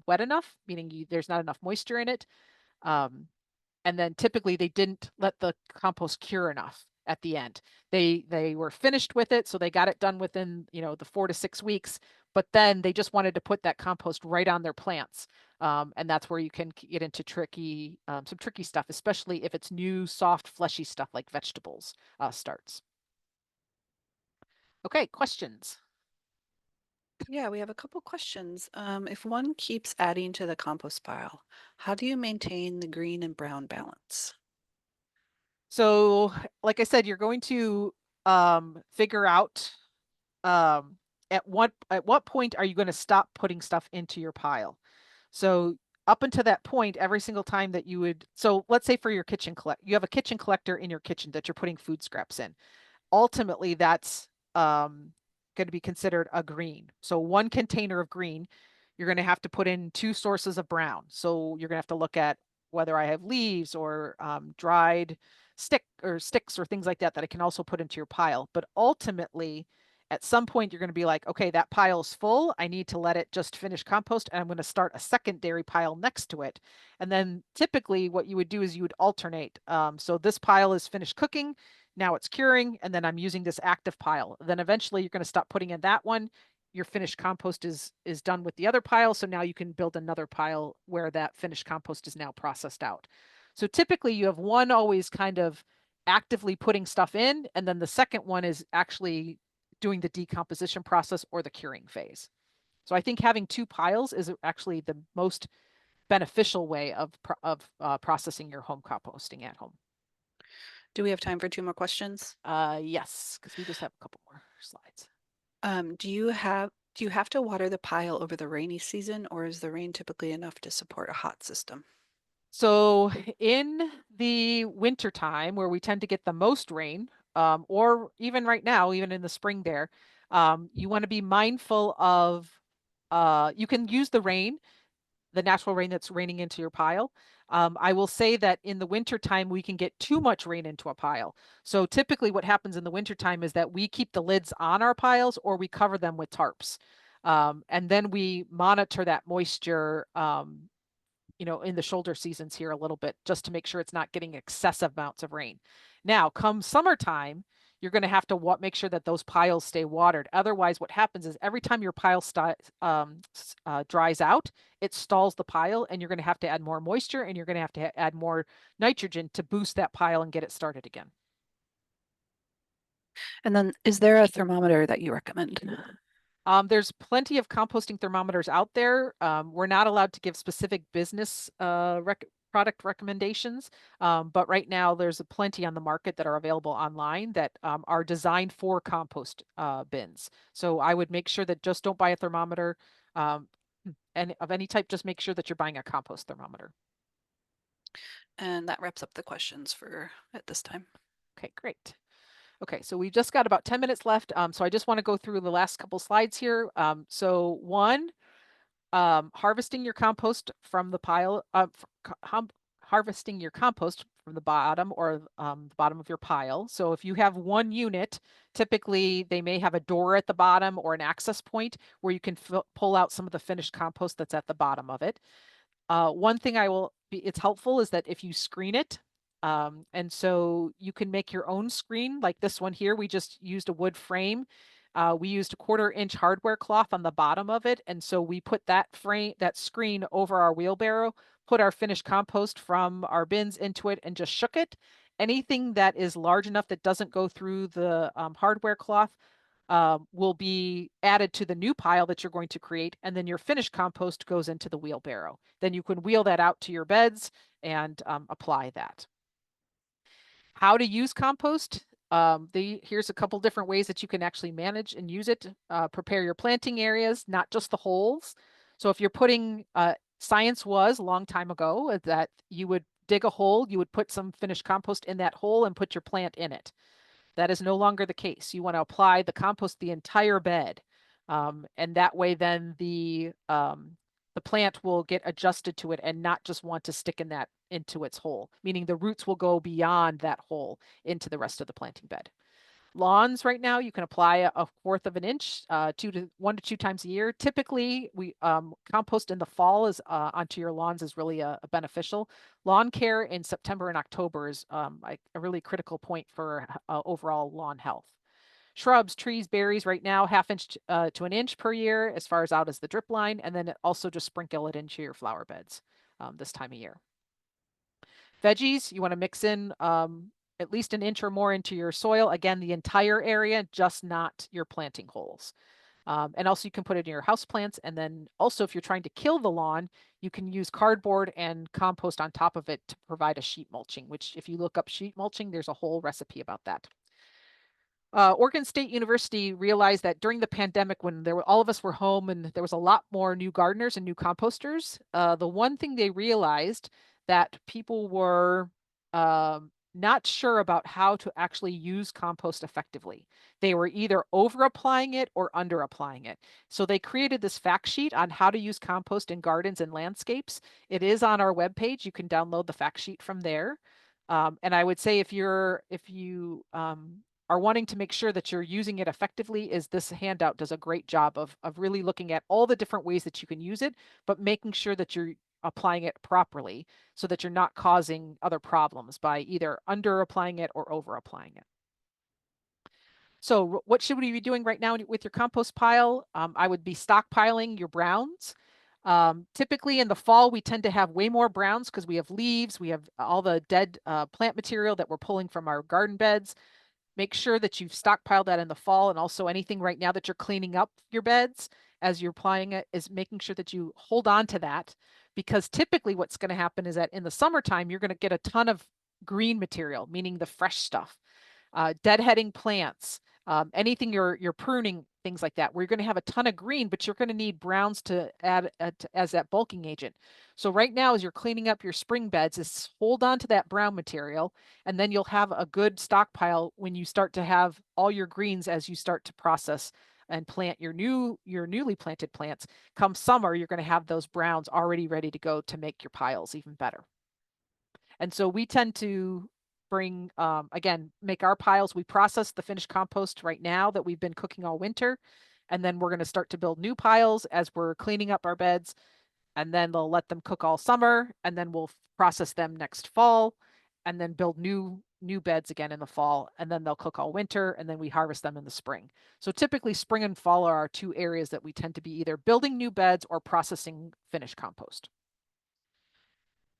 [SPEAKER 2] wet enough, meaning there's not enough moisture in it. And then typically they didn't let the compost cure enough at the end. They were finished with it, so they got it done within the 4 to 6 weeks. But then they just wanted to put that compost right on their plants, and that's where you can get into some tricky stuff, especially if it's new, soft, fleshy stuff like vegetables starts. Okay, questions.
[SPEAKER 1] Yeah, we have a couple questions. If one keeps adding to the compost pile, how do you maintain the green and brown balance?
[SPEAKER 2] So, like I said, you're going to figure out. at what point are you going to stop putting stuff into your pile? So up until that point, every single time that you would, so let's say for your you have a kitchen collector in your kitchen that you're putting food scraps in. Ultimately that's going to be considered a green. So one container of green, you're going to have to put in two sources of brown. So you're going to have to look at whether I have leaves or dried sticks or things like that that I can also put into your pile. But ultimately, at some point, you're going to be like, okay, that pile's full. I need to let it just finish compost, and I'm going to start a secondary pile next to it. And then typically, what you would do is you would alternate. So this pile is finished cooking. Now it's curing, and then I'm using this active pile. Then eventually, you're going to stop putting in that one. Your finished compost is done with the other pile, so now you can build another pile where that finished compost is now processed out. So typically, you have one always kind of actively putting stuff in, and then the second one is actually doing the decomposition process or the curing phase. So I think having two piles is actually the most beneficial way of processing your home composting at home.
[SPEAKER 1] Do we have time for two more questions?
[SPEAKER 2] Yes, because we just have a couple more slides.
[SPEAKER 1] Do you have to water the pile over the rainy season, or is the rain typically enough to support a hot system?
[SPEAKER 2] So in the winter time where we tend to get the most rain, or even right now, even in the spring there, you want to be mindful of you can use the natural rain that's raining into your pile. I will say that in the winter time, we can get too much rain into a pile. So typically what happens in the winter time is that we keep the lids on our piles or we cover them with tarps. And then we monitor that moisture, in the shoulder seasons here a little bit just to make sure it's not getting excessive amounts of rain. Now, come summertime, you're going to have to make sure that those piles stay watered. Otherwise, what happens is every time your pile dries out, it stalls the pile, and you're going to have to add more moisture and you're going to have to add more nitrogen to boost that pile and get it started again.
[SPEAKER 1] And then is there a thermometer that you recommend?
[SPEAKER 2] There's plenty of composting thermometers out there. We're not allowed to give specific business product recommendations, but right now there's plenty on the market that are available online that are designed for compost bins. So I would make sure that just don't buy a thermometer and of any type. Just make sure that you're buying a compost thermometer.
[SPEAKER 1] And that wraps up the questions for at this time.
[SPEAKER 2] Okay, great. Okay, so we've just got about 10 minutes left. So I just want to go through the last couple slides here. So one, harvesting your compost from the pile, harvesting your compost from the bottom or the bottom of your pile. So if you have one unit, typically they may have a door at the bottom or an access point where you can pull out some of the finished compost that's at the bottom of it. One thing it's helpful is that if you screen it, and so you can make your own screen like this one here. We just used a wood frame. We used a 1/4 inch hardware cloth on the bottom of it. And so we put that screen over our wheelbarrow, put our finished compost from our bins into it and just shook it. Anything that is large enough that doesn't go through the hardware cloth will be added to the new pile that you're going to create, and then your finished compost goes into the wheelbarrow. Then you can wheel that out to your beds and apply that. How to use compost. Here's a couple different ways that you can actually manage and use it. Prepare your planting areas, not just the holes. So if you're putting, science was a long time ago that you would dig a hole, you would put some finished compost in that hole and put your plant in it. That is no longer the case. You want to apply the compost the entire bed. And that way then the plant will get adjusted to it and not just want to stick into its hole, meaning the roots will go beyond that hole into the rest of the planting bed. Lawns right now, you can apply a 1/4 inch, 1 to 2 times a year. Typically, we compost in the fall is onto your lawns is really a beneficial. Lawn care in September and October is a really critical point for overall lawn health. Shrubs, trees, berries right now, 1/2 inch to 1 inch per year as far as out as the drip line, and then also just sprinkle it into your flower beds this time of year. Veggies, you want to mix in at least 1 inch or more into your soil. Again, the entire area, just not your planting holes. And also you can put it in your house plants. And then also if you're trying to kill the lawn, you can use cardboard and compost on top of it to provide a sheet mulching, which if you look up sheet mulching, there's a whole recipe about that. Oregon State University realized that during the pandemic, when all of us were home and there was a lot more new gardeners and new composters, the one thing they realized that people were not sure about how to actually use compost effectively. They were either over applying it or under applying it. So they created this fact sheet on how to use compost in gardens and landscapes. It is on our webpage. You can download the fact sheet from there. And I would say if you are wanting to make sure that you're using it effectively, is this handout does a great job of really looking at all the different ways that you can use it, but making sure that you're applying it properly so that you're not causing other problems by either under applying it or over applying it. So what should we be doing right now with your compost pile? I would be stockpiling your browns. Typically in the fall, we tend to have way more browns because we have leaves, we have all the dead plant material that we're pulling from our garden beds. Make sure that you've stockpiled that in the fall, and also anything right now that you're cleaning up your beds as you're applying it is making sure that you hold on to that, because typically what's going to happen is that in the summertime you're going to get a ton of green material, meaning the fresh stuff, deadheading plants, anything you're pruning, things like that, where you're going to have a ton of green, but you're going to need browns to add as that bulking agent. So right now, as you're cleaning up your spring beds, is hold on to that brown material, and then you'll have a good stockpile when you start to have all your greens as you start to process and plant your newly planted plants. Come summer, you're going to have those browns already ready to go to make your piles even better. And so we tend to bring, again, make our piles. We process the finished compost right now that we've been cooking all winter. And then we're going to start to build new piles as we're cleaning up our beds. And then they'll let them cook all summer. And then we'll process them next fall and then build new beds again in the fall. And then they'll cook all winter. And then we harvest them in the spring. So typically spring and fall are our two areas that we tend to be either building new beds or processing finished compost.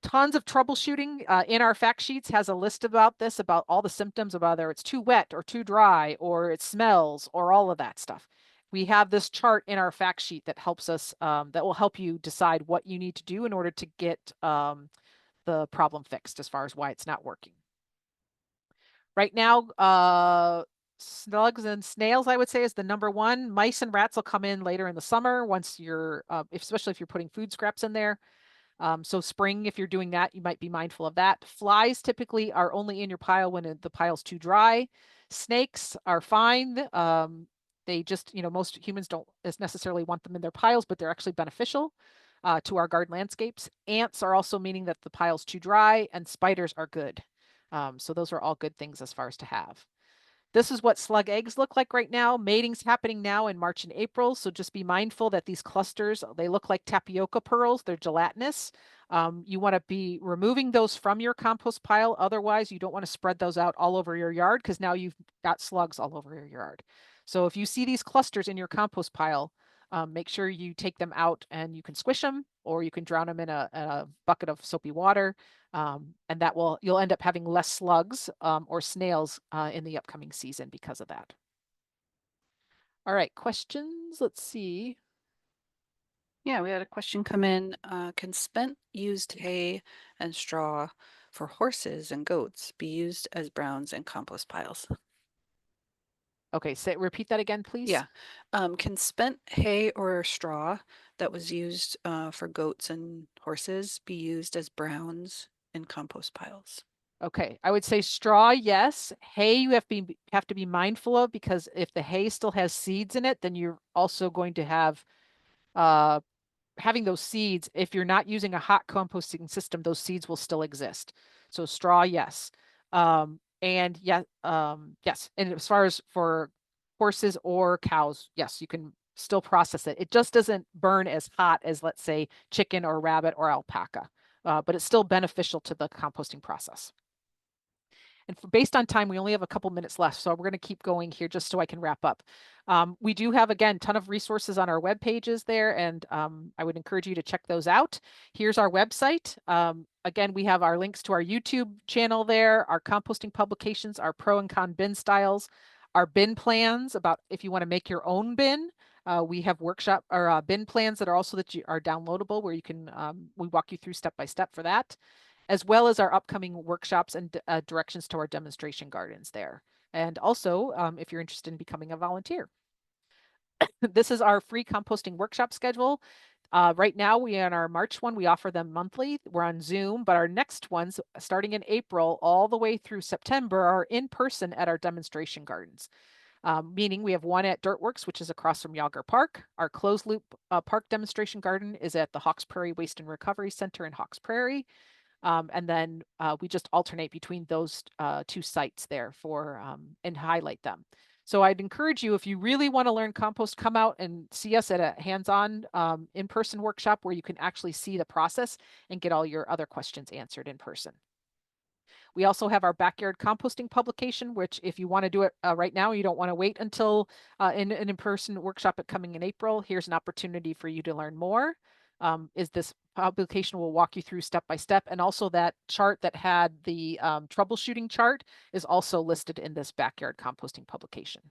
[SPEAKER 2] Tons of troubleshooting in our fact sheets has a list about this, about all the symptoms of whether it's too wet or too dry or it smells or all of that stuff. We have this chart in our fact sheet that helps us, that will help you decide what you need to do in order to get the problem fixed as far as why it's not working. Right now, slugs and snails, I would say, is the number one. Mice and rats will come in later in the summer once you're, especially if you're putting food scraps in there. So spring, if you're doing that, you might be mindful of that. Flies typically are only in your pile when the pile's too dry. Snakes are fine. They just, most humans don't necessarily want them in their piles, but they're actually beneficial to our garden landscapes. Ants are also meaning that the pile's too dry, and spiders are good. So those are all good things as far as to have. This is what slug eggs look like right now. Mating's happening now in March and April. So just be mindful that these clusters, they look like tapioca pearls. They're gelatinous. You want to be removing those from your compost pile. Otherwise, you don't want to spread those out all over your yard because now you've got slugs all over your yard. So if you see these clusters in your compost pile, make sure you take them out and you can squish them, or you can drown them in a bucket of soapy water. And you'll end up having less slugs or snails in the upcoming season because of that. All right, questions. Let's see.
[SPEAKER 1] Yeah, we had a question come in. Can spent used hay and straw for horses and goats be used as browns in compost piles?
[SPEAKER 2] Okay, repeat that again, please.
[SPEAKER 1] Yeah. Can spent hay or straw that was used for goats and horses be used as browns in compost piles?
[SPEAKER 2] Okay, I would say straw, yes. Hay, you have to be mindful of, because if the hay still has seeds in it, then you're also going to have uh, having those seeds. If you're not using a hot composting system, those seeds will still exist. So straw, yes. And yeah, yes. And as far as for horses or cows, yes, you can still process it. It just doesn't burn as hot as, let's say, chicken or rabbit or alpaca, but it's still beneficial to the composting process. And based on time, we only have a couple minutes left, so we're going to keep going here just so I can wrap up. We do have, again, a ton of resources on our web pages there, and I would encourage you to check those out. Here's our website. Again, we have our links to our YouTube channel there, our composting publications, our pro and con bin styles, our bin plans about if you want to make your own bin. We have workshop or bin plans that are also are downloadable, where you can we walk you through step by step for that, as well as our upcoming workshops and directions to our demonstration gardens there. And also, if you're interested in becoming a volunteer. This is our free composting workshop schedule. Right now, we on our March one, we offer them monthly. We're on Zoom, but our next ones, starting in April all the way through September, are in person at our demonstration gardens. Meaning we have one at Dirtworks, which is across from Yager Park. Our closed loop park demonstration garden is at the Hawks Prairie Waste and Recovery Center in Hawks Prairie. And then we just alternate between those two sites there for and highlight them. So I'd encourage you, if you really want to learn compost, come out and see us at a hands-on in-person workshop where you can actually see the process and get all your other questions answered in person. We also have our backyard composting publication, which if you want to do it right now, you don't want to wait until an in-person workshop coming in April, here's an opportunity for you to learn more. Is this publication will walk you through step by step. And also that chart that had the troubleshooting chart is also listed in this backyard composting publication.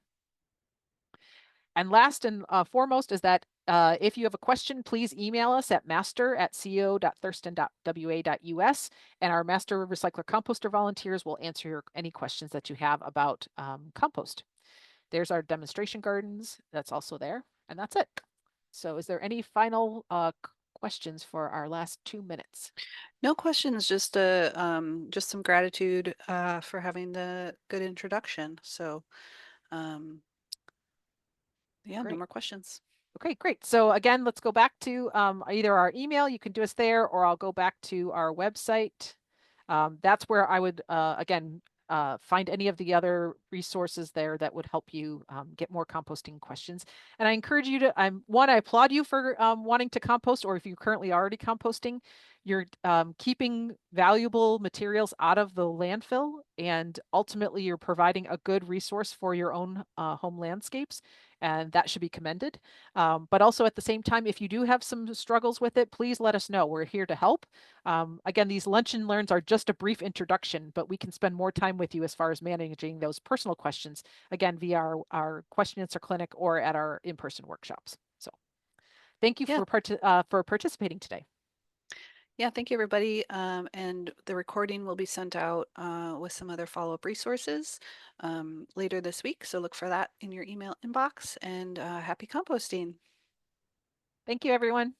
[SPEAKER 2] And last and foremost is that if you have a question, please email us at master@co.thurston.wa.us, and our Master Recycler Composter volunteers will answer any questions that you have about compost. There's our demonstration gardens. That's also there, and that's it. So is there any final questions for our last 2 minutes?
[SPEAKER 1] No questions, just some gratitude for having the good introduction. So yeah, no
[SPEAKER 2] Great.
[SPEAKER 1] more questions.
[SPEAKER 2] Okay, great. So again, let's go back to either our email, you can do us there, or I'll go back to our website. That's where I would, again, find any of the other resources there that would help you get more composting questions. And I encourage you to, I applaud you for wanting to compost, or if you're currently already composting, you're keeping valuable materials out of the landfill, and ultimately you're providing a good resource for your own home landscapes, and that should be commended. But also at the same time, if you do have some struggles with it, please let us know. We're here to help. Again, these lunch and learns are just a brief introduction, but we can spend more time with you as far as managing those personal questions, again, via our question answer clinic or at our in-person workshops. So thank you
[SPEAKER 1] Yeah.
[SPEAKER 2] for participating today.
[SPEAKER 1] Yeah, thank you, everybody. And the recording will be sent out with some other follow-up resources later this week. So look for that in your email inbox, and happy composting.
[SPEAKER 2] Thank you, everyone.